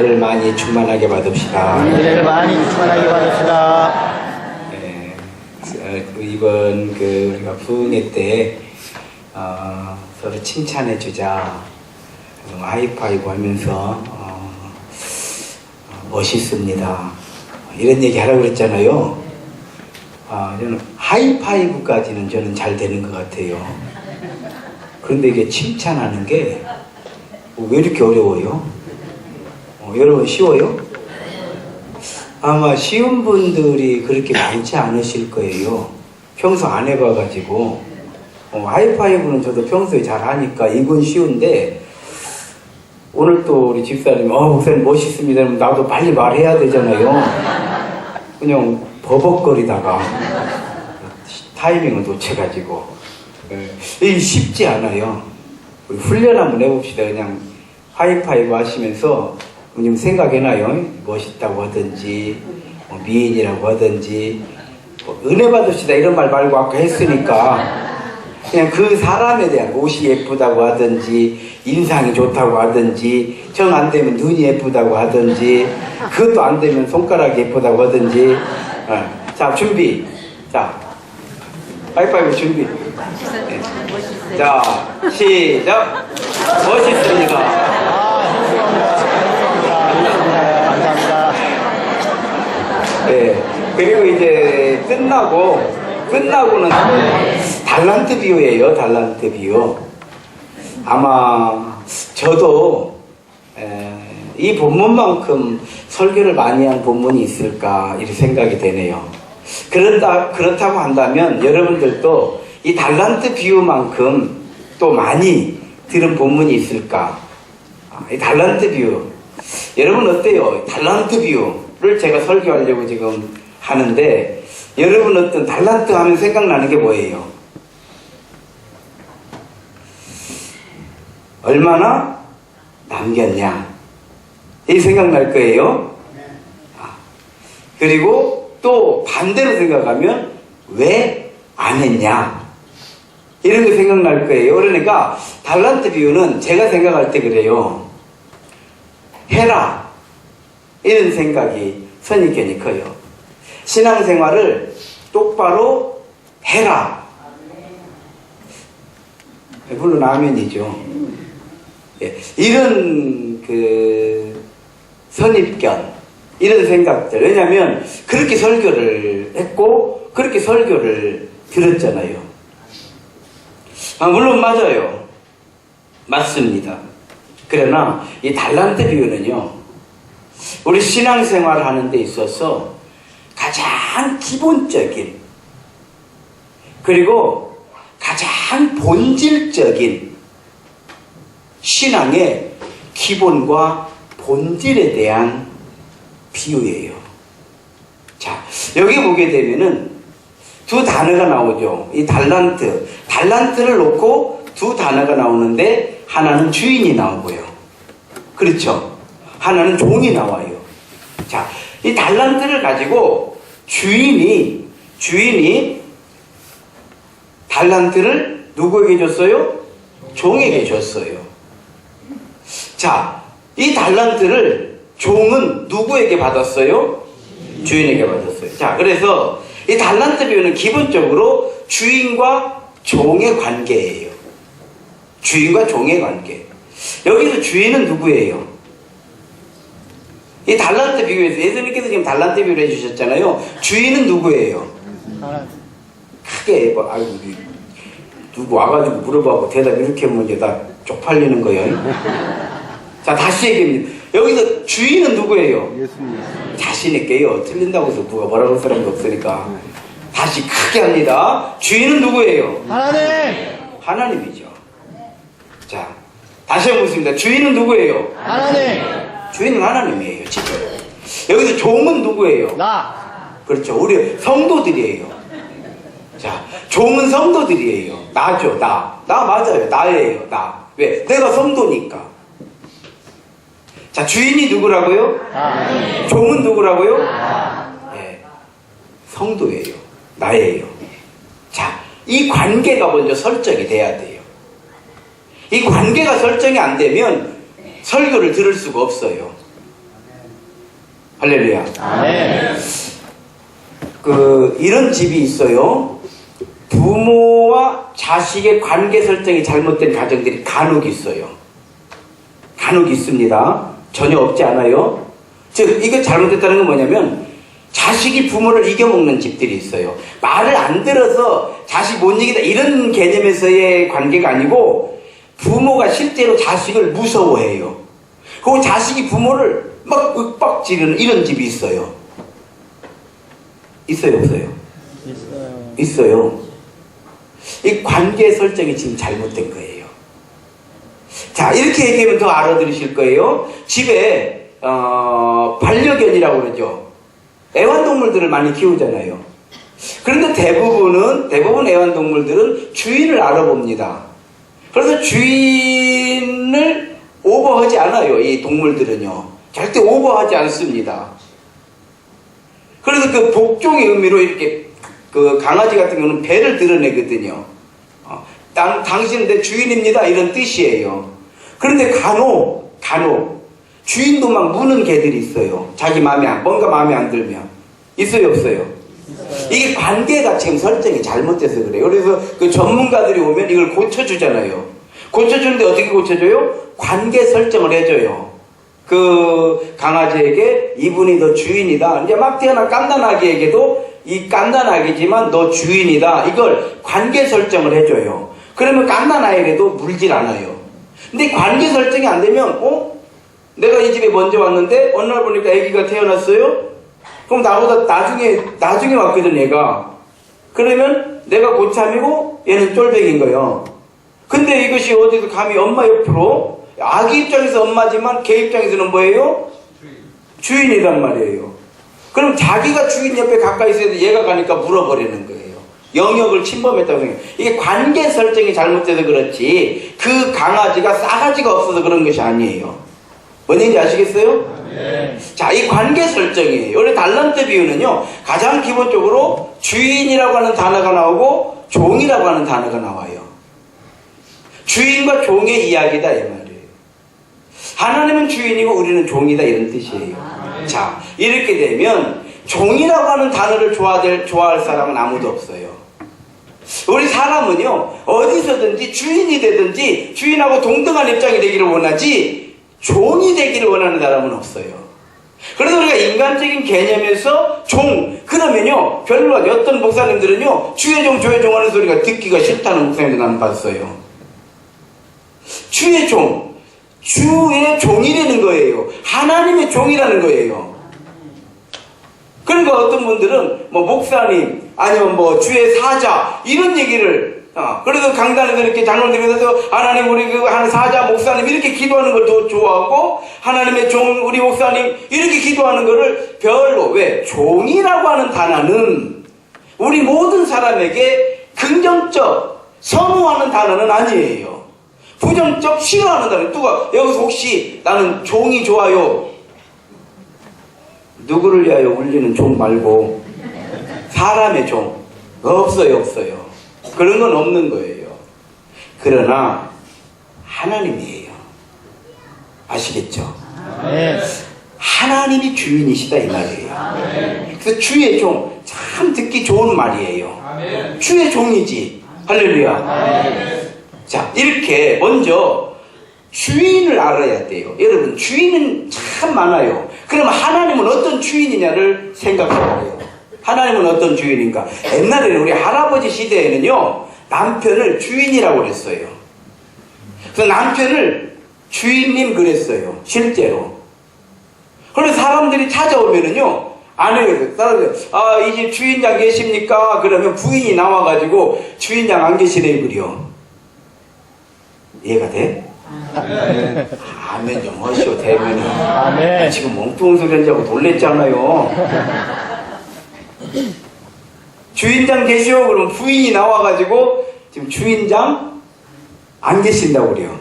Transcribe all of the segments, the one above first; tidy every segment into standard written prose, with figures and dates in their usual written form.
은혜를 많이 충만하게 받읍시다. 은혜를 많이 충만하게 받읍시다. 네, 이번 우리가 부흥회 때 서로 칭찬해 주자, 하이파이브 하면서 멋있습니다, 이런 얘기 하라고 그랬잖아요. 저는 하이파이브까지는 저는 잘 되는 것 같아요. 그런데 이게 칭찬하는 게 왜 이렇게 어려워요? 여러분 쉬워요? 아마 쉬운 분들이 그렇게 많지 않으실 거예요. 평소 안 해봐가지고. 하이파이브는 저도 평소에 잘 하니까 이건 쉬운데, 오늘 또 우리 집사님이 목사님 멋있습니다 그러면 나도 빨리 말해야 되잖아요. 그냥 버벅거리다가 타이밍을 놓쳐가지고. 이게 쉽지 않아요. 우리 훈련 한번 해봅시다. 그냥 하이파이브 하시면서 좀 생각해놔요. 멋있다고 하든지 미인이라고 하든지 은혜 받읍시다 이런 말 말고 아까 했으니까 그냥 그 사람에 대한 옷이 예쁘다고 하든지 인상이 좋다고 하든지 정 안 되면 눈이 예쁘다고 하든지 그것도 안 되면 손가락이 예쁘다고 하든지. 자, 준비. 자, 하이파이브 준비. 네. 자, 시작. 멋있습니다. 감사합니다. 네. 그리고 이제 끝나고는 달란트 비유예요. 달란트 비유. 아마 저도 이 본문만큼 설교를 많이 한 본문이 있을까 이렇게 생각이 되네요. 그렇다고 한다면 여러분들도 이 달란트 비유만큼 또 많이 들은 본문이 있을까? 이 달란트 비유. 여러분 어때요? 달란트 비유를 제가 설교하려고 지금 하는데, 여러분 어떤 달란트 하면 생각나는 게 뭐예요? 얼마나 남겼냐? 이 생각날 거예요. 그리고 또 반대로 생각하면 왜 안 했냐? 이런 게 생각날 거예요. 그러니까 달란트 비유는 제가 생각할 때 그래요. 해라, 이런 생각이 선입견이 커요. 신앙생활을 똑바로 해라. 물론 아멘이죠. 이런 선입견, 이런 생각들. 왜냐하면 그렇게 설교를 했고 그렇게 설교를 들었잖아요. 물론 맞아요. 맞습니다. 그러나 이 달란트 비유는요, 우리 신앙생활 하는 데 있어서 가장 기본적인, 그리고 가장 본질적인 신앙의 기본과 본질에 대한 비유예요. 자, 여기 보게 되면은 두 단어가 나오죠. 이 달란트를 놓고 두 단어가 나오는데, 하나는 주인이 나오고요. 그렇죠? 하나는 종이 나와요. 자, 이 달란트를 가지고 주인이 달란트를 누구에게 줬어요? 종에게 줬어요. 자, 이 달란트를 종은 누구에게 받았어요? 주인에게 받았어요. 자, 그래서 이 달란트 비유는 기본적으로 주인과 종의 관계예요. 주인과 종의 관계. 여기서 주인은 누구예요? 이 달란트 비유에서 예수님께서 지금 달란트 비유를 해주셨잖아요. 주인은 누구예요? 크게 누구 와가지고 물어봐고 대답 이렇게 하면 이제 다 쪽팔리는 거예요. 자, 다시 얘기합니다. 여기서 주인은 누구예요? 예수님. 자신있게요. 틀린다고 해서 누가 뭐라고 할 사람도 없으니까. 다시 크게 합니다. 주인은 누구예요? 하나님이죠. 자, 다시 한번 묻습니다. 주인은 누구예요? 하나님. 주인은 하나님이에요. 지금. 여기서 종은 누구예요? 나. 그렇죠. 우리 성도들이에요. 자, 종은 성도들이에요. 나죠. 나 맞아요. 나예요. 나. 왜? 내가 성도니까. 자, 주인이 누구라고요? 종은 누구라고요? 네, 성도예요. 나예요. 자, 이 관계가 먼저 설정이 돼야 돼요. 이 관계가 설정이 안 되면 설교를 들을 수가 없어요. 할렐루야. 아멘. 이런 집이 있어요. 부모와 자식의 관계 설정이 잘못된 가정들이 간혹 있어요. 간혹 있습니다. 전혀 없지 않아요. 즉, 이거 잘못됐다는 건 뭐냐면, 자식이 부모를 이겨먹는 집들이 있어요. 말을 안 들어서 자식 못 이기다 이런 개념에서의 관계가 아니고, 부모가 실제로 자식을 무서워해요. 그리고 자식이 부모를 막 윽박 지르는 이런 집이 있어요. 있어요, 없어요? 있어요. 있어요. 이 관계 설정이 지금 잘못된 거예요. 자, 이렇게 얘기하면 더 알아들으실 거예요. 집에 반려견이라고 그러죠. 애완동물들을 많이 키우잖아요. 그런데 대부분 애완동물들은 주인을 알아봅니다. 그래서 주인을 오버하지 않아요. 이 동물들은요. 절대 오버하지 않습니다. 그래서 그 복종의 의미로 이렇게 그 강아지 같은 경우는 배를 드러내거든요. 당신은 내 주인입니다. 이런 뜻이에요. 그런데 간혹 주인도 막 무는 개들이 있어요. 자기 뭔가 마음에 안 들면. 있어요, 없어요? 이게 관계가 지금 설정이 잘못돼서 그래요. 그래서 그 전문가들이 오면 이걸 고쳐주잖아요. 고쳐주는데 어떻게 고쳐줘요? 관계 설정을 해줘요. 그 강아지에게 이분이 너 주인이다. 이제 막 태어난 깐난아기에게도 이 깐난아기지만 너 주인이다. 이걸 관계 설정을 해줘요. 그러면 깐난아기에게도 물질 않아요. 근데 관계 설정이 안 되면 내가 이 집에 먼저 왔는데 어느 날 보니까 아기가 태어났어요? 그럼 나보다 나중에 왔거든 얘가. 그러면 내가 고참이고 얘는 쫄백인 거예요. 근데 이것이 어디서 감히 엄마 옆으로 아기 입장에서 엄마지만 걔 입장에서는 뭐예요? 주인이란 말이에요. 그럼 자기가 주인 옆에 가까이 있어도 얘가 가니까 물어버리는 거예요. 영역을 침범했다고 생각해요. 이게 관계 설정이 잘못돼서 그렇지 그 강아지가 싸가지가 없어서 그런 것이 아니에요. 뭔 얘기인지 아시겠어요? 네. 자, 이 관계 설정이에요. 원래 달란트 비유는요, 가장 기본적으로 주인이라고 하는 단어가 나오고 종이라고 하는 단어가 나와요. 주인과 종의 이야기다 이 말이에요. 하나님은 주인이고 우리는 종이다 이런 뜻이에요. 자, 이렇게 되면 종이라고 하는 단어를 좋아할 사람은 아무도 없어요. 우리 사람은요, 어디서든지 주인이 되든지 주인하고 동등한 입장이 되기를 원하지 종이 되기를 원하는 사람은 없어요. 그래서 우리가 인간적인 개념에서 그러면요, 별로 어떤 목사님들은요, 주의 종 하는 소리가 듣기가 싫다는 목사님들 나는 봤어요. 주의 종이라는 거예요. 하나님의 종이라는 거예요. 그러니까 어떤 분들은 목사님 아니면 주의 사자 이런 얘기를 그래서 강단에서 이렇게 장로들에서 하나님 우리 사자 목사님 이렇게 기도하는 걸 더 좋아하고 하나님의 종 우리 목사님 이렇게 기도하는 거를 별로 왜? 종이라고 하는 단어는 우리 모든 사람에게 긍정적 선호하는 단어는 아니에요. 부정적 싫어하는 단어. 누가 여기서 혹시 나는 종이 좋아요. 누구를 위하여 울리는 종 말고 사람의 종 없어요. 그런 건 없는 거예요. 그러나 하나님이에요. 아시겠죠? 네. 하나님이 주인이시다 이 말이에요. 그래서 주의 종 참 듣기 좋은 말이에요. 주의 종이지. 할렐루야. 자, 이렇게 먼저 주인을 알아야 돼요. 여러분, 주인은 참 많아요. 그러면 하나님은 어떤 주인이냐를 생각해봐요. 하나님은 어떤 주인인가? 옛날에는 우리 할아버지 시대에는요, 남편을 주인이라고 그랬어요. 그래서 남편을 주인님 그랬어요. 실제로. 그래서 사람들이 찾아오면은요, 아내가 사람들 이 집 주인장 계십니까? 그러면 부인이 나와가지고 주인장 안 계시네 그려. 이해가 돼? 아멘 좀 하시오 대면은. 아멘. 지금 멍뚱한 소리 하자고 놀랬잖아요. 주인장 계시오 그러면 부인이 나와가지고 지금 주인장 안 계신다고 그래요.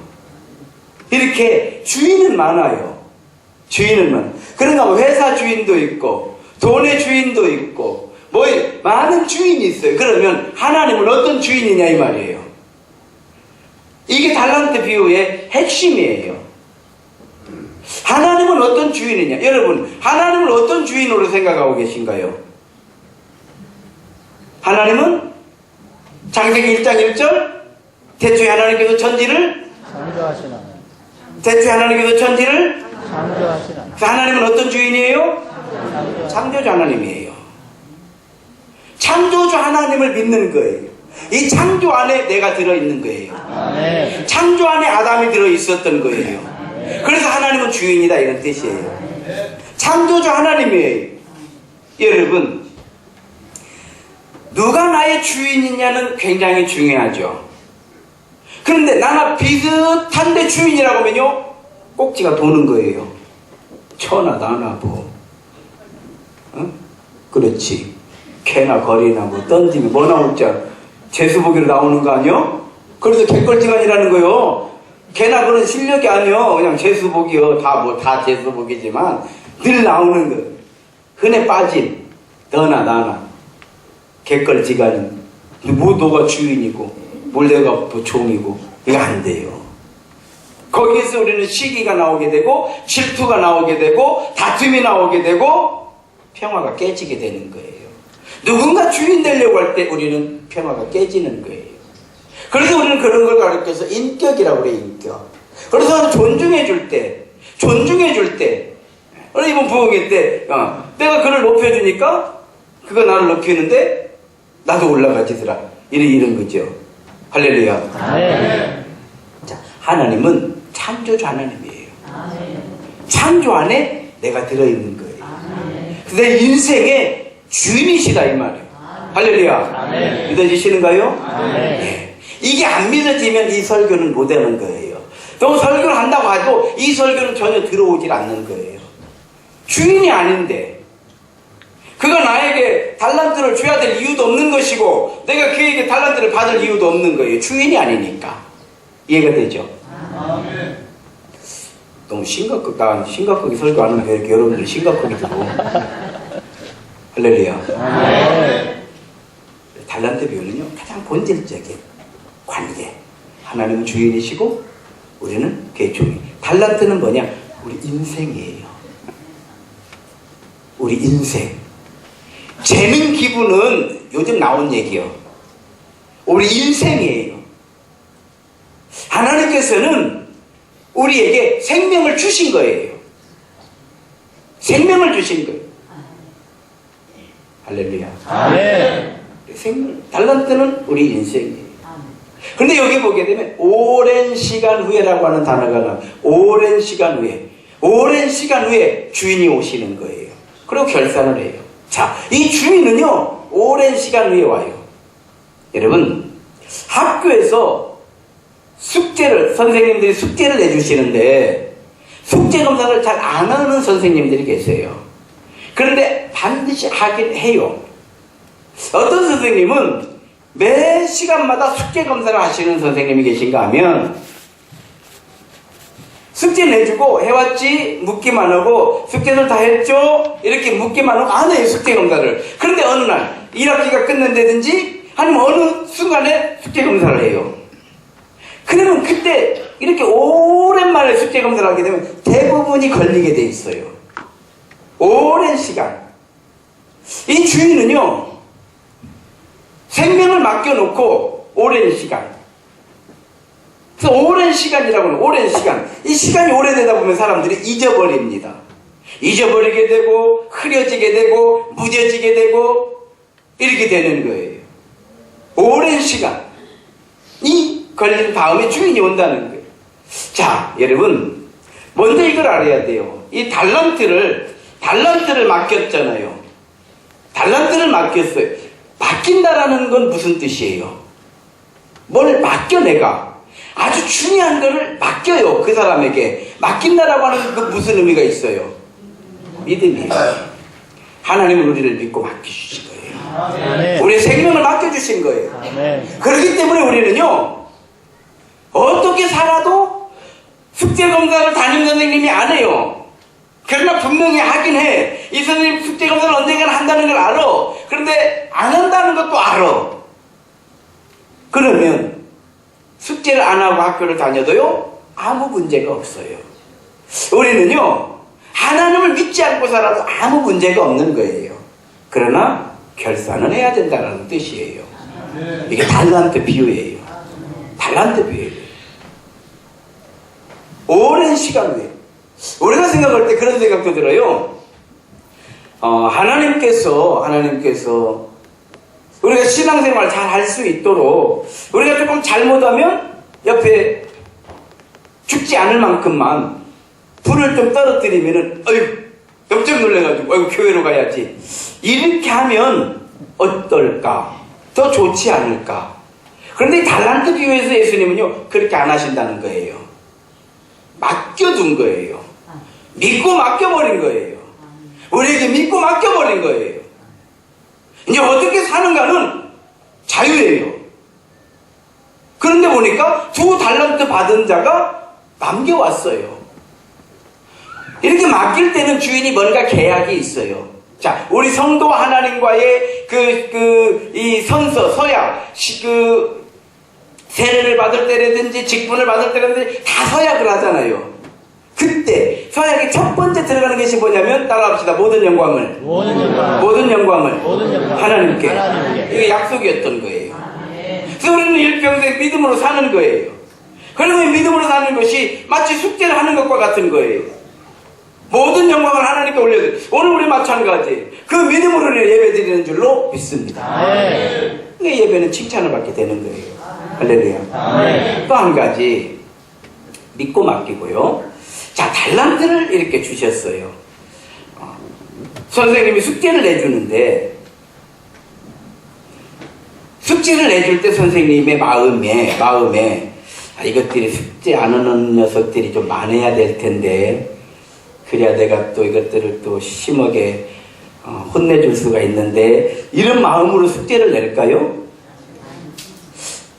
이렇게 주인은 많아요. 그러니까 회사 주인도 있고 돈의 주인도 있고 많은 주인이 있어요. 그러면 하나님은 어떤 주인이냐 이 말이에요. 이게 달란트 비유의 핵심이에요. 하나님은 어떤 주인이냐? 여러분, 하나님을 어떤 주인으로 생각하고 계신가요? 하나님은 창세기 1장 1절 태초에 하나님께서 천지를 창조하시나. 태초에 하나님께서 천지를 창조하시나. 하나님은 어떤 주인이에요? 창조주 하나님이에요. 창조주 하나님을 믿는 거예요. 이 창조 안에 내가 들어있는 거예요. 아멘. 창조 안에 아담이 들어있었던 거예요. 그래서 하나님은 주인이다 이런 뜻이에요. 창조주 하나님이에요. 여러분, 누가 나의 주인이냐는 굉장히 중요하죠. 그런데 나나 비슷한데 주인이라고 하면요, 꼭지가 도는 거예요. 천하 나나 뭐, 어? 그렇지. 개나 거리나 뭐 던지면 뭐 나올지 재수보기로 나오는 거 아니요? 그래서 객걸지간이라는 거요. 개나 그런 실력이 아니요. 그냥 재수보기요. 다 재수보기지만 늘 나오는 거. 흔해 빠진 너나 나나 객걸지간은 뭐 너가 주인이고 뭘 내가 뭐 종이고 이거 안 돼요. 거기에서 우리는 시기가 나오게 되고 질투가 나오게 되고 다툼이 나오게 되고 평화가 깨지게 되는 거예요. 누군가 주인 되려고 할 때 우리는 평화가 깨지는 거예요. 그래서 우리는 그런 걸 가르쳐서 인격이라고 그래요. 인격. 그래서 존중해 줄 때 이번 부흥회 때 내가 그를 높여주니까 그가 나를 높이는데 나도 올라가지더라. 이런 거죠. 할렐루야. 아멘. 자, 하나님은 창조주 하나님이에요. 창조 안에 내가 들어있는 거예요. 내 인생의 주인이시다 이 말이에요. 할렐루야. 아멘. 믿어지시는가요? 아멘. 네. 이게 안 믿어지면 이 설교는 못 하는 거예요. 또 설교를 한다고 해도 이 설교는 전혀 들어오질 않는 거예요. 주인이 아닌데 그가 나에게 달란트를 줘야 될 이유도 없는 것이고 내가 그에게 달란트를 받을 이유도 없는 거예요. 주인이 아니니까. 이해가 되죠? 아멘. 너무 심각하게 설교 안 하면 이렇게 여러분들 심각하게 들어. 할렐루야. 아멘. 달란트 비유는요, 가장 본질적인 관계. 하나님은 주인이시고, 우리는 그의 종이. 달란트는 뭐냐? 우리 인생이에요. 우리 인생. 재능 기부는 요즘 나온 얘기요. 우리 인생이에요. 하나님께서는 우리에게 생명을 주신 거예요. 생명을 주신 거예요. 할렐루야. 아멘. 달란트는 우리 인생이에요. 그런데 여기 보게 되면 오랜 시간 후에라고 하는 단어가 나와요. 오랜 시간 후에 주인이 오시는 거예요. 그리고 결산을 해요. 자, 이 주인은요 오랜 시간 후에 와요. 여러분, 학교에서 선생님들이 숙제를 내주시는데 숙제 검사를 잘 안 하는 선생님들이 계세요. 그런데 반드시 하긴 해요. 어떤 선생님은 매 시간마다 숙제 검사를 하시는 선생님이 계신가 하면 숙제 내주고 해왔지 묻기만 하고 숙제를 다 했죠 이렇게 묻기만 하고 안 해요. 숙제 검사를. 그런데 어느 날 1학기가 끝난다든지 아니면 어느 순간에 숙제 검사를 해요. 그러면 그때 이렇게 오랜만에 숙제 검사를 하게 되면 대부분이 걸리게 돼 있어요. 오랜 시간. 이 주인은요 생명을 맡겨놓고 오랜 시간. 그래서 오랜 시간이라고 하는 오랜 시간. 이 시간이 오래되다 보면 사람들이 잊어버립니다. 잊어버리게 되고 흐려지게 되고 무뎌지게 되고 이렇게 되는 거예요. 오랜 시간이 걸린 다음에 주인이 온다는 거예요. 자, 여러분 먼저 이걸 알아야 돼요. 이 달란트를 맡겼잖아요. 달란트를 맡겼어요. 맡긴다라는 건 무슨 뜻이에요? 뭘 맡겨 내가. 아주 중요한 거를 맡겨요. 그 사람에게. 맡긴다라고 하는 그 무슨 의미가 있어요? 믿음이에요. 하나님은 우리를 믿고 맡겨주신 거예요. 아멘. 우리의 생명을 맡겨주신 거예요. 아멘. 그렇기 때문에 우리는요 어떻게 살아도 숙제검사를 담임 선생님이 안 해요. 그러나 분명히 하긴 해. 이 선생님 숙제검사를 언젠가는 한다는 걸 알아. 그런데 안 한다는 것도 알아. 그러면 숙제를 안 하고 학교를 다녀도요 아무 문제가 없어요. 우리는요, 하나님을 믿지 않고 살아도 아무 문제가 없는 거예요. 그러나 결산은 해야 된다는 뜻이에요. 이게 달란트 비유예요. 달란트 비유예요. 오랜 시간 후에 우리가 생각할 때 그런 생각도 들어요. 하나님께서 우리가 신앙생활 잘 할 수 있도록 우리가 조금 잘못하면 옆에 죽지 않을 만큼만 불을 좀 떨어뜨리면은 어휴 깜짝 놀래가지고 어휴 교회로 가야지 이렇게 하면 어떨까? 더 좋지 않을까? 그런데 이 달란트 비유에서 예수님은요 그렇게 안 하신다는 거예요. 맡겨둔 거예요. 믿고 맡겨버린 거예요. 우리에게 믿고 맡겨버린 거예요. 이제 어떻게 사는가는 자유예요. 그런데 보니까 2달란트 받은 자가 남겨왔어요. 이렇게 맡길 때는 주인이 뭔가 계약이 있어요. 자, 우리 성도와 하나님과의 이 서약, 세례를 받을 때라든지 직분을 받을 때라든지 다 서약을 하잖아요. 그때 서약의 첫 번째 들어가는 것이 뭐냐면 따라합시다. 모든 영광을 하나님께. 이게 약속이었던 거예요. 그래서 우리는 일평생 믿음으로 사는 거예요. 그리고 믿음으로 사는 것이 마치 숙제를 하는 것과 같은 거예요. 모든 영광을 하나님께 올려야 돼. 오늘 우리 마찬가지. 그 믿음으로 예배 드리는 줄로 믿습니다. 그러니까 예배는 칭찬을 받게 되는 거예요. 할렐루야. 또 한 가지 믿고 맡기고요. 자, 달란트를 이렇게 주셨어요. 선생님이 숙제를 내주는데 숙제를 내줄 때 선생님의 마음에 이것들이 숙제 안 하는 녀석들이 좀 많아야 될 텐데 그래야 내가 또 이것들을 또 심하게 혼내줄 수가 있는데 이런 마음으로 숙제를 낼까요?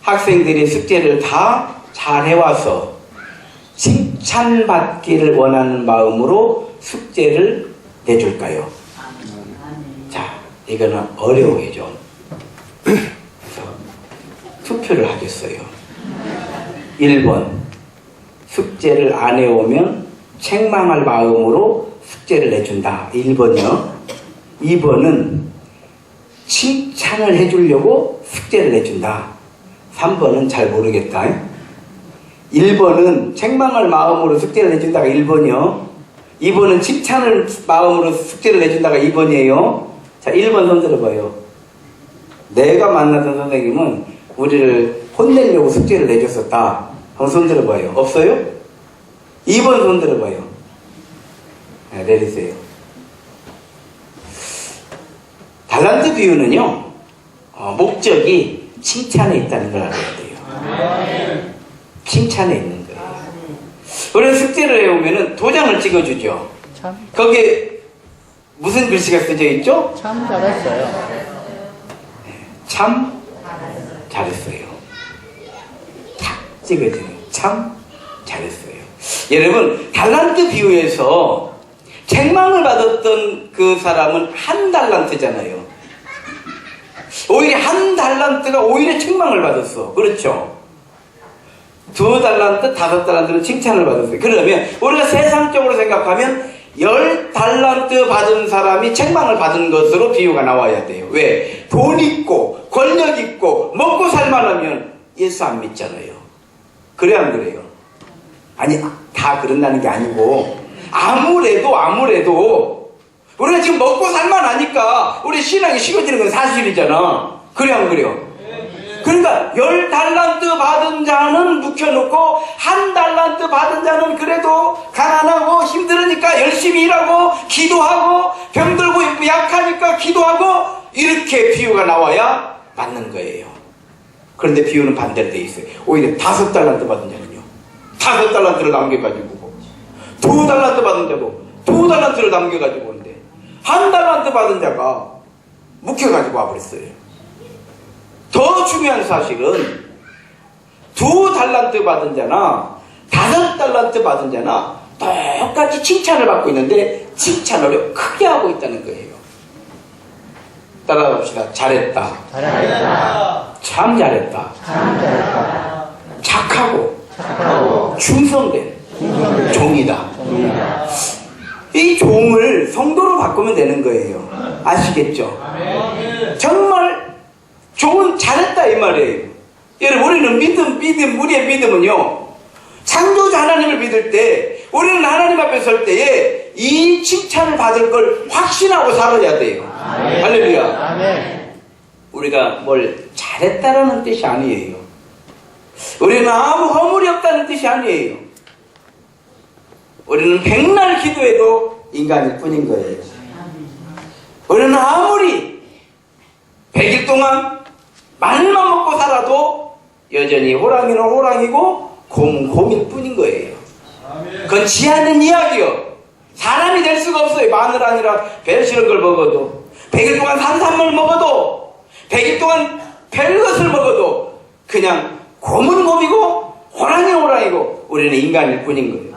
학생들이 숙제를 다 잘 해와서 칭찬받기를 원하는 마음으로 숙제를 내줄까요? 자, 이거는 어려워요 좀. 그래서 투표를 하겠어요. 1번 숙제를 안 해오면 책망할 마음으로 숙제를 내준다. 1번이요. 2번은 칭찬을 해주려고 숙제를 내준다. 3번은 잘 모르겠다. 1번은 책망할 마음으로 숙제를 내준다가 1번이요. 2번은 칭찬을 마음으로 숙제를 내준다가 2번이에요. 자, 1번 손 들어봐요. 내가 만났던 선생님은 우리를 혼내려고 숙제를 내줬었다. 한번 손 들어봐요. 없어요? 2번 손 들어봐요. 네, 내리세요. 달란트 비유는요, 목적이 칭찬에 있다는 걸 알아야 돼요. 칭찬에 있는 거예요. 우리는 숙제를 해오면은 도장을 찍어주죠. 거기에 무슨 글씨가 써져 있죠? 참 잘했어요. 참 잘했어요. 탁 찍어주는 참 잘했어요. 여러분, 달란트 비유에서 책망을 받았던 그 사람은 1달란트잖아요. 오히려 1달란트가 오히려 책망을 받았어. 그렇죠? 2달란트, 5달란트는 칭찬을 받았어요. 그러면 우리가 세상적으로 생각하면 10달란트 받은 사람이 책망을 받은 것으로 비유가 나와야 돼요. 왜? 돈 있고 권력 있고 먹고 살만하면 예수 안 믿잖아요. 그래 안 그래요? 아니, 다 그런다는 게 아니고 아무래도 우리가 지금 먹고 살만하니까 우리 신앙이 식어지는 건 사실이잖아. 그래 안 그래요? 그러니까 10달란트 받은 자는 묵혀놓고 1달란트 받은 자는 그래도 가난하고 힘들으니까 열심히 일하고 기도하고 병들고 약하니까 기도하고 이렇게 비유가 나와야 맞는 거예요. 그런데 비유는 반대로 돼 있어요. 오히려 5달란트 받은 자는요, 5달란트를 남겨가지고 2달란트 받은 자도 2달란트를 남겨가지고 오는데 1달란트 받은 자가 묵혀가지고 와버렸어요. 더 중요한 사실은 2달란트 받은 자나 5달란트 받은 자나 똑같이 칭찬을 받고 있는데 칭찬을 크게 하고 있다는 거예요. 따라갑시다. 잘했다. 참 잘했다. 착하고 충성된 종이다. 이 종을 성도로 바꾸면 되는 거예요. 아시겠죠? 정말 종은 잘했다 이 말이에요. 여러분, 우리는 우리의 믿음은요, 창조자 하나님을 믿을 때, 우리는 하나님 앞에 설 때에 이 칭찬을 받을 걸 확신하고 살아야 돼요. 할렐루야. 우리가 뭘 잘했다라는 뜻이 아니에요. 우리는 아무 허물이 없다는 뜻이 아니에요. 우리는 백날 기도해도 인간일 뿐인 거예요. 우리는 아무리 100일 동안 말만 먹고 살아도 여전히 호랑이는 호랑이고 곰은 곰일 뿐인 거예요. 그건 지하는 이야기요. 사람이 될 수가 없어요. 마늘 아니라 별 싫은 걸 먹어도, 100일 동안 산삼을 먹어도, 100일 동안 별것을 먹어도 그냥 곰은 곰이고 호랑이는 호랑이고 우리는 인간일 뿐인 거예요.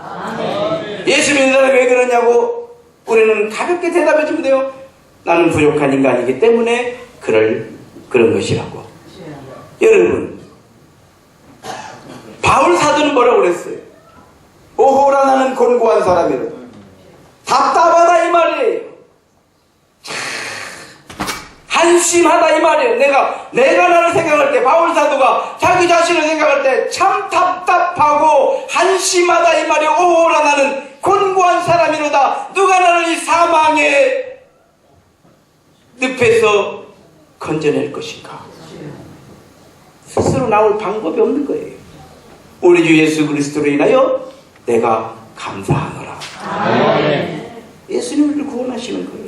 예수 믿는 사람이 왜 그러냐고 우리는 가볍게 대답해 주면 돼요. 나는 부족한 인간이기 때문에 그런 것이라고. 여러분, 바울 사도는 뭐라고 그랬어요? 오호라 나는 곤고한 사람이라. 답답하다 이 말이에요. 한심하다 이 말이에요. 내가 나를 생각할 때, 바울 사도가 자기 자신을 생각할 때 참 답답하고 한심하다 이 말이에요. 오호라 나는 곤고한 사람이로다. 누가 나를 이 사망의 늪에서 건져낼 것인가? 스스로 나올 방법이 없는 거예요. 우리 주 예수 그리스도로 인하여 내가 감사하노라. 예수님을 구원하시는 거예요.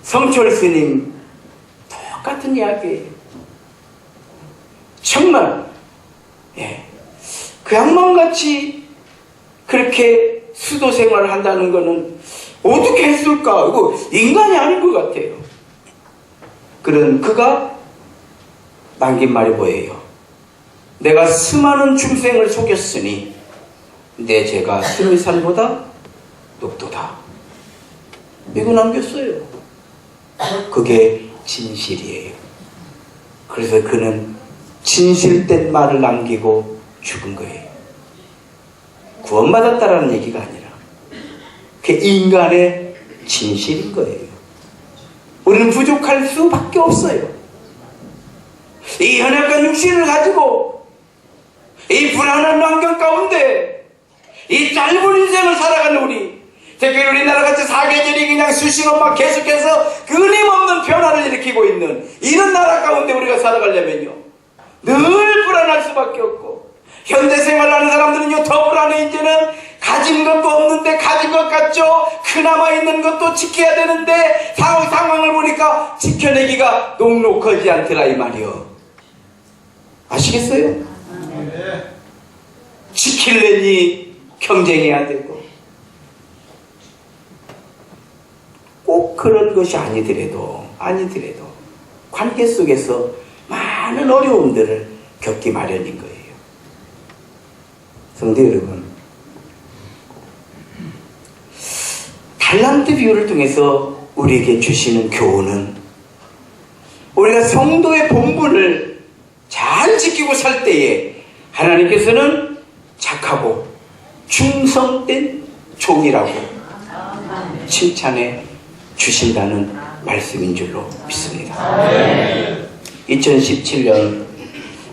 성철 스님 똑같은 이야기예요. 정말 그 양반같이 그렇게 수도 생활을 한다는 거는 어떻게 했을까? 이거 인간이 아닌 것 같아요. 그런 그가 남긴 말이 뭐예요? 내가 수많은 중생을 속였으니 내 죄가 20살보다 높도다. 이거 남겼어요. 그게 진실이에요. 그래서 그는 진실된 말을 남기고 죽은 거예요. 구원받았다라는 얘기가 아니라 그 인간의 진실인 거예요. 우리는 부족할 수밖에 없어요. 이 연약한 육신을 가지고 이 불안한 환경 가운데 이 짧은 인생을 살아가는 우리, 특히 우리나라같이 사계절이 그냥 수시로 막 계속해서 끊임없는 변화를 일으키고 있는 이런 나라 가운데 우리가 살아가려면요, 늘 불안할 수밖에 없고, 현대생활을 하는 사람들은요 더 불안해. 이제는 가진 것도 없는데 가진 것 같죠? 그나마 있는 것도 지켜야 되는데 상황을 보니까 지켜내기가 녹록하지 않더라 이 말이요. 아시겠어요? 지키려니 경쟁해야 되고, 꼭 그런 것이 아니더라도 관계 속에서 많은 어려움들을 겪기 마련인 거예요. 성도 여러분, 달란트 비유를 통해서 우리에게 주시는 교훈은, 우리가 성도의 본분을 잘 지키고 살 때에 하나님께서는 착하고 충성된 종이라고 칭찬해 주신다는 말씀인 줄로 믿습니다. 2017년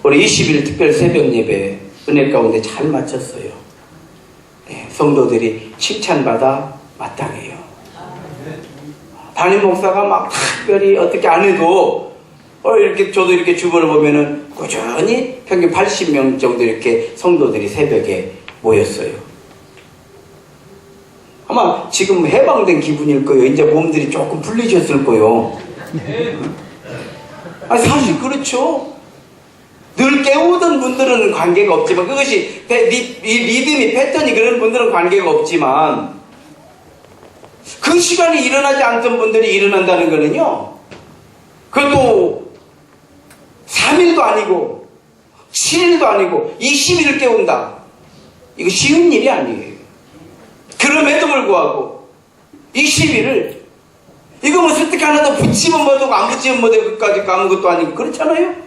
우리 20일 특별 새벽 예배 은혜 가운데 잘 마쳤어요. 성도들이 칭찬받아 마땅해요. 담임 목사가 막 특별히 어떻게 안 해도 이렇게 저도 이렇게 주변을 보면은 꾸준히 평균 80명 정도 이렇게 성도들이 새벽에 모였어요. 아마 지금 해방된 기분일 거예요. 이제 몸들이 조금 풀리셨을 거예요. 아니 사실 그렇죠. 늘 깨우던 분들은 관계가 없지만, 그것이 리듬이 패턴이 그런 분들은 관계가 없지만, 그 시간에 일어나지 않던 분들이 일어난다는 거는요, 그것도 3일도 아니고 7일도 아니고 20일을 깨운다. 이거 쉬운 일이 아니에요. 그럼에도 불구하고 20일을, 이거 뭐 설득 하나도 붙이면 뭐되고 안 붙이면 뭐되고 끝까지 아무것도 아니고 그렇잖아요.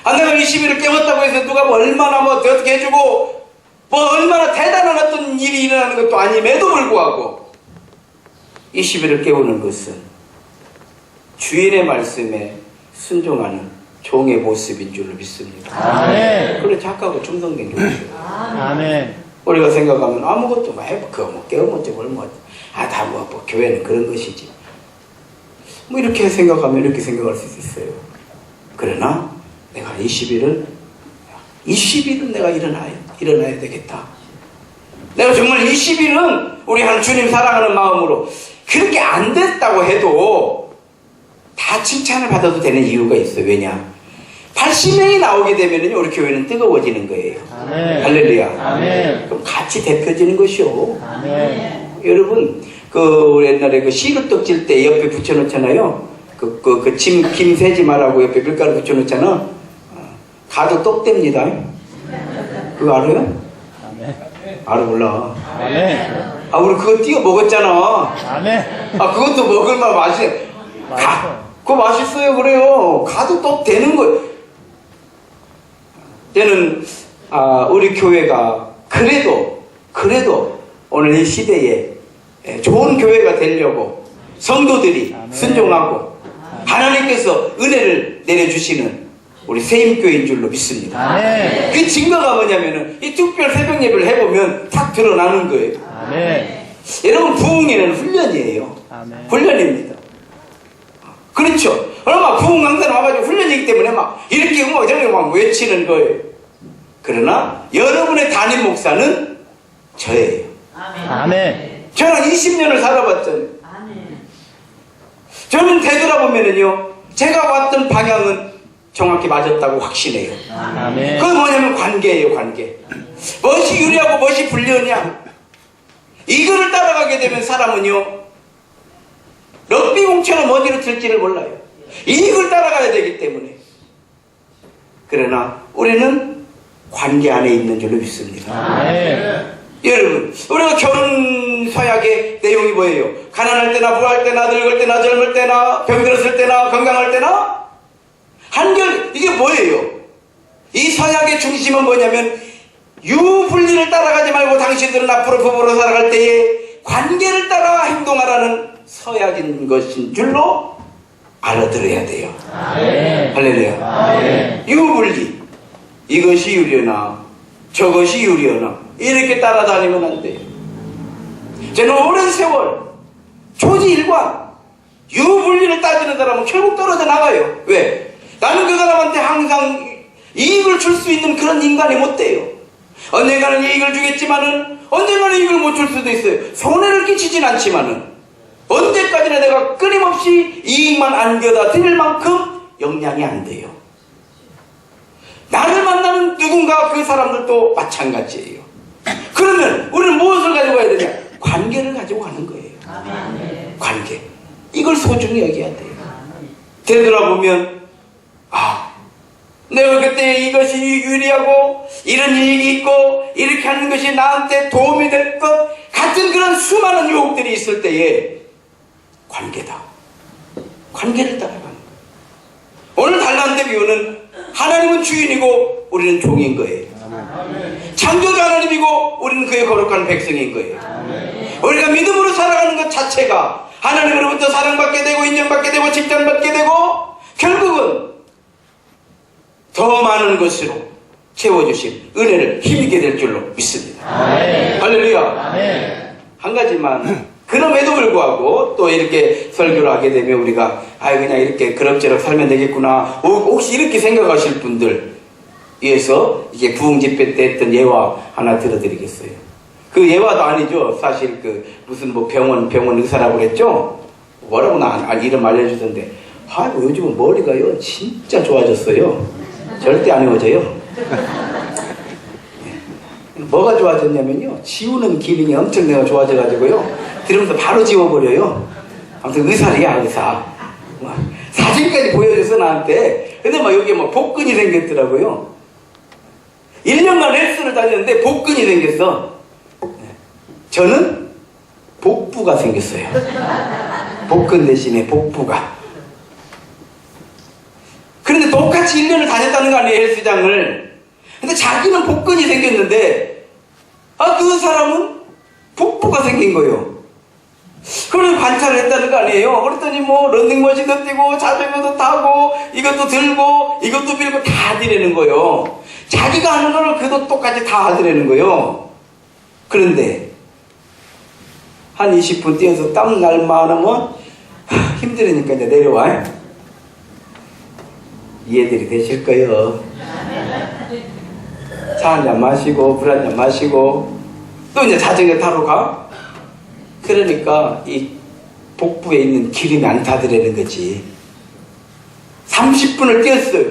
내가 20일을 깨웠다고 해서 누가 뭐 얼마나 뭐 어떻게 해주고 뭐 얼마나 대단한 어떤 일이 일어나는 것도 아님에도 불구하고 20일을 깨우는 것은 주인의 말씀에 순종하는 종의 모습인 줄로 믿습니다. 아멘. 그래 착하고 충성된 교회죠. 아멘. 우리가 생각하면 아무것도 그거 깨우면 뭐 교회는 그런 것이지. 뭐 이렇게 생각하면 이렇게 생각할 수 있어요. 그러나 내가 20일은 내가 일어나야 되겠다. 내가 정말 20일은 우리 하나님 주님 사랑하는 마음으로 그렇게 안 됐다고 해도 다 칭찬을 받아도 되는 이유가 있어요. 왜냐? 80명이 나오게 되면요 우리 교회는 뜨거워지는 거예요. 아멘. 할렐루야. 아멘. 그럼 같이 대표지는 것이요. 아멘. 여러분 우리 옛날에 그 시루떡 질 때 옆에 붙여놓잖아요. 김새지 말라고 옆에 밀가루 붙여놓잖아. 가도 떡됩니다. 그거 알아요? 아멘. 알아 몰라. 아멘. 우리 그거 띄워 먹었잖아. 아멘. 그것도 먹을만 맛있어. 그거 맛있어요. 그래요. 가도 떡 되는 거예요. 저는 우리 교회가 그래도 오늘 이 시대에 좋은 교회가 되려고 성도들이 순종하고 하나님께서 은혜를 내려주시는 우리 세임교회인 줄로 믿습니다. 아멘. 그 증거가 뭐냐면은 이 특별 새벽 예배를 해보면 탁 드러나는 거예요. 아멘. 여러분 부흥회는 훈련이에요. 아멘. 훈련입니다. 그렇죠. 얼마 부흥 강사는 와가지고 훈련이기 때문에 막 이렇게 저렇게 막 외치는 거예요. 그러나 여러분의 담임 목사는 저예요. 아멘. 저는 20년을 살아봤잖아요. 저는 되돌아보면은요, 제가 왔던 방향은 정확히 맞았다고 확신해요. 아멘. 그건 뭐냐면 관계예요, 관계. 무엇이 유리하고 무엇이 불리하냐. 이거를 따라가게 되면 사람은요, 럭비공처럼 어디로 튈지를 몰라요. 이걸 따라가야 되기 때문에. 그러나 우리는 관계 안에 있는 줄로 믿습니다. 아멘. 여러분, 우리가 결혼 서약의 내용이 뭐예요? 가난할 때나 부할 때나 늙을 때나 젊을 때나 병들었을 때나 건강할 때나 한결 이게 뭐예요? 이 서약의 중심은 뭐냐면 유불리를 따라가지 말고 당신들은 앞으로 부부로 살아갈 때에 관계를 따라 행동하라는 서약인 것인 줄로 알아들어야 돼요. 아멘. 할렐루야. 아멘. 유불리 이것이 유려나 저것이 유려나 이렇게 따라다니면 안 돼요. 저는 오랜 세월 초지일관 유불리를 따지는 사람은 결국 떨어져 나가요. 왜? 나는 그 사람한테 항상 이익을 줄 수 있는 그런 인간이 못 돼요. 언젠가는 이익을 주겠지만은 언젠가는 이익을 못 줄 수도 있어요. 손해를 끼치진 않지만은 언제까지나 내가 끊임없이 이익만 안겨다 드릴 만큼 역량이 안 돼요. 나를 만나는 누군가 그 사람들도 마찬가지예요. 그러면 우리는 무엇을 가지고 가야 되냐? 관계를 가지고 가는 거예요. 관계. 이걸 소중히 여겨야 돼요. 되돌아보면 내가 그때 이것이 유리하고 이런 이익이 있고 이렇게 하는 것이 나한테 도움이 될 것 같은 그런 수많은 유혹들이 있을 때에 관계다. 관계를 따라가는 거예요. 오늘 달란트 비유는 하나님은 주인이고 우리는 종인 거예요. 창조주 하나님이고 우리는 그의 거룩한 백성인 거예요. 우리가 믿음으로 살아가는 것 자체가 하나님으로부터 사랑받게 되고 인정받게 되고 칭찬받게 되고 결국은 더 많은 것으로 채워주신 은혜를 힘입게 될 줄로 믿습니다. 아멘. 할렐루야. 아멘. 한 가지만 그럼에도 불구하고 또 이렇게 설교를 하게 되면 우리가 그냥 이렇게 그럭저럭 살면 되겠구나 혹시 이렇게 생각하실 분들 위해서 이게 부흥 집회 때 했던 예화 하나 들어드리겠어요. 그 예화도 아니죠. 사실 무슨 병원 의사라고 그랬죠. 뭐라고 나 이름 알려주던데 요즘은 머리가요 진짜 좋아졌어요. 절대 안 외워져요. 뭐가 좋아졌냐면요, 지우는 기능이 엄청 내가 좋아져가지고요 들으면서 바로 지워버려요. 아무튼 의사래요, 의사. 사진까지 보여줘서 나한테. 근데 여기 복근이 생겼더라고요. 1년간 헬스를 다녔는데 복근이 생겼어. 저는 복부가 생겼어요. 복근 대신에 복부가. 그런데 똑같이 1년을 다녔다는 거 아니에요, 헬스장을. 근데 자기는 복근이 생겼는데 그 사람은 복부가 생긴 거예요. 그래서 관찰을 했다는 거 아니에요. 그랬더니 뭐 런닝머신도 뛰고 자전거도 타고 이것도 들고 이것도 빌고 다 하더라는 거예요. 자기가 하는 걸 그도 똑같이 다 하더라는 거예요. 그런데 한 20분 뛰어서 땀 날 만하면 힘들으니까 이제 내려와. 이해들이 되실 거예요. 차 한잔 마시고 물 한잔 마시고 또 이제 자전거 타러 가. 그러니까 이 복부에 있는 기름이 안 타더라는 거지. 30분을 뛰었어요.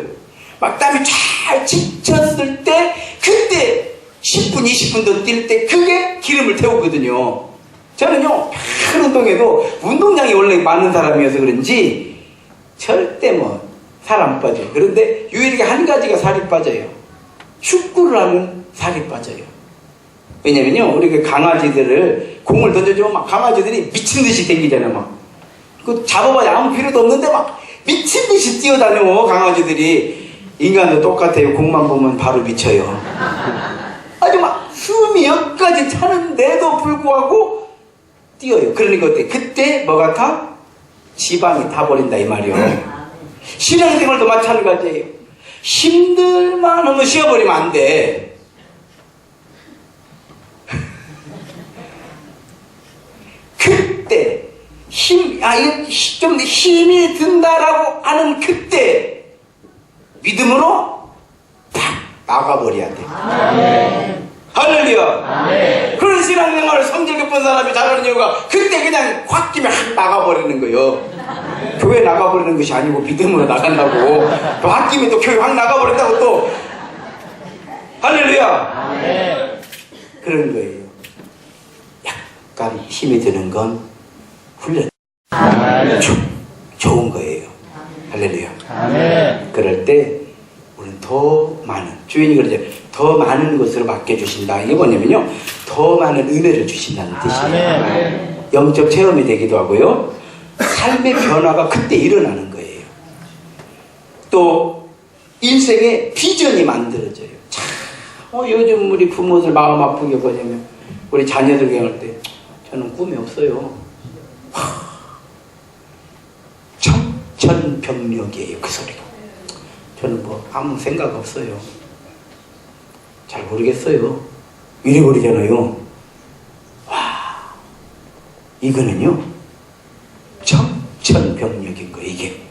막 땀이 쫙 지쳤을 때 그때 10분 20분 더 뛸 때 그게 기름을 태우거든요. 저는요 큰 운동에도 운동량이 원래 많은 사람이어서 그런지 절대 뭐 살 안 빠져요. 그런데 유일하게 한 가지가 살이 빠져요. 축구를 하면 살이 빠져요. 왜냐면요 우리 그 강아지들을 공을 던져주면 막 강아지들이 미친 듯이 댕기잖아요. 막 그 잡아봐야 아무 필요도 없는데 막 미친 듯이 뛰어다녀 강아지들이. 인간도 똑같아요. 공만 보면 바로 미쳐요. 아주 막 숨이 여기까지 차는데도 불구하고 뛰어요. 그러니까 어때? 그때 뭐 같아? 지방이 다 버린다 이 말이요. 신앙생활도 마찬가지예요. 힘들만 하면 쉬어버리면 안 돼. 그때 이거 좀 힘이 든다라고 하는 그때 믿음으로 팍 나가버려야 돼. 아멘. 할렐루야. 아멘. 그런 신앙생활을 성질 깊은 사람이 잘하는 이유가 그때 그냥 확 끼면 확 나가버리는 거예요. 교회 나가버리는 것이 아니고 믿음으로 나간다고. 또 확 끼면 또 교회 확 나가버린다고 또. 할렐루야. 아멘. 그런 거예요. 약간 힘이 드는 건 훈련. 아멘. 좋은 거예요. 할렐루야. 아멘. 그럴 때 우리는 더 많은, 주인이 그러죠. 더 많은 것으로 맡겨주신다. 이게 뭐냐면요 더 많은 은혜를 주신다는 뜻이에요. 아멘. 영적 체험이 되기도 하고요 삶의 변화가 그때 일어나는 거예요. 또 인생의 비전이 만들어져요. 참, 요즘 우리 부모들 마음 아프게 뭐냐면 우리 자녀들 경할 때 저는 꿈이 없어요. 천병력이에요 그 소리가. 저는 뭐 아무 생각 없어요. 잘 모르겠어요. 이래버리잖아요. 와, 이거는요 천병력인 거예요. 이게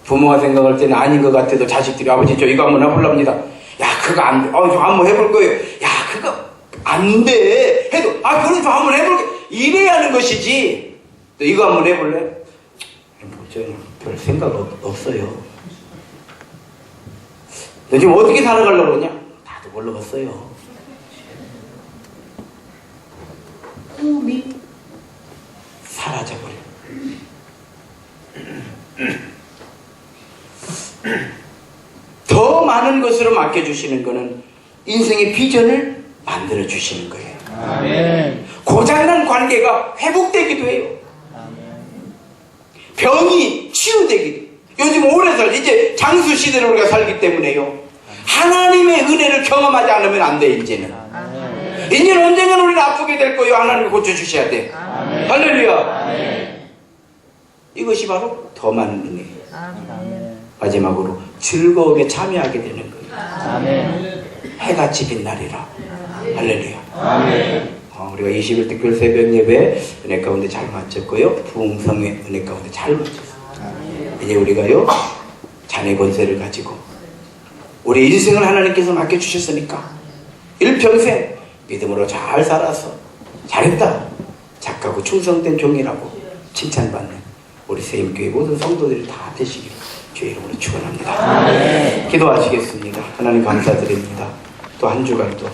부모가 생각할 때는 아닌 것 같아도 자식들이 아버지 저 이거 한번 해보랍니다. 야 그거 안 돼. 저 한번 해볼 거예요. 야 그거 안 돼. 해도 그래 저 한번 해볼게. 이래야 하는 것이지. 너 이거 한번 해볼래? 뭐 저는 별 생각 없어요. 너 지금 어떻게 살아가려고 그러냐? 나도 모르겠어요. 꿈이 사라져버려. 더 많은 것으로 맡겨주시는 거는 인생의 비전을 만들어주시는 거예요. 아멘. 고장난 관계가 회복되기도 해요. 병이 치유되기도. 요즘 오래 이제 장수 시대를 우리가 살기 때문에요. 하나님의 은혜를 경험하지 않으면 안 돼. 이제는 언젠가는 우리는 아프게 될 거예요. 하나님이 고쳐주셔야 돼. 아멘. 할렐루야. 아멘. 이것이 바로 더 많은 은혜예요. 아멘. 마지막으로 즐거움에 참여하게 되는 거예요. 아멘. 해같이 빛나리라. 할렐루야. 아멘. 우리가 21대 특별 새벽 예배 은혜 가운데 잘 마쳤고요. 부흥성의 은혜 가운데 잘 마쳤어요. 이제 우리가요 자녀 권세를 가지고 우리 인생을 하나님께서 맡겨주셨으니까 일평생 믿음으로 잘 살아서 잘했다, 착하고 충성된 종이라고 칭찬받는 우리 세임교회 모든 성도들이 다 되시기를 주의 이름으로 축원합니다. 기도하시겠습니다. 하나님 감사드립니다. 또 한 주간도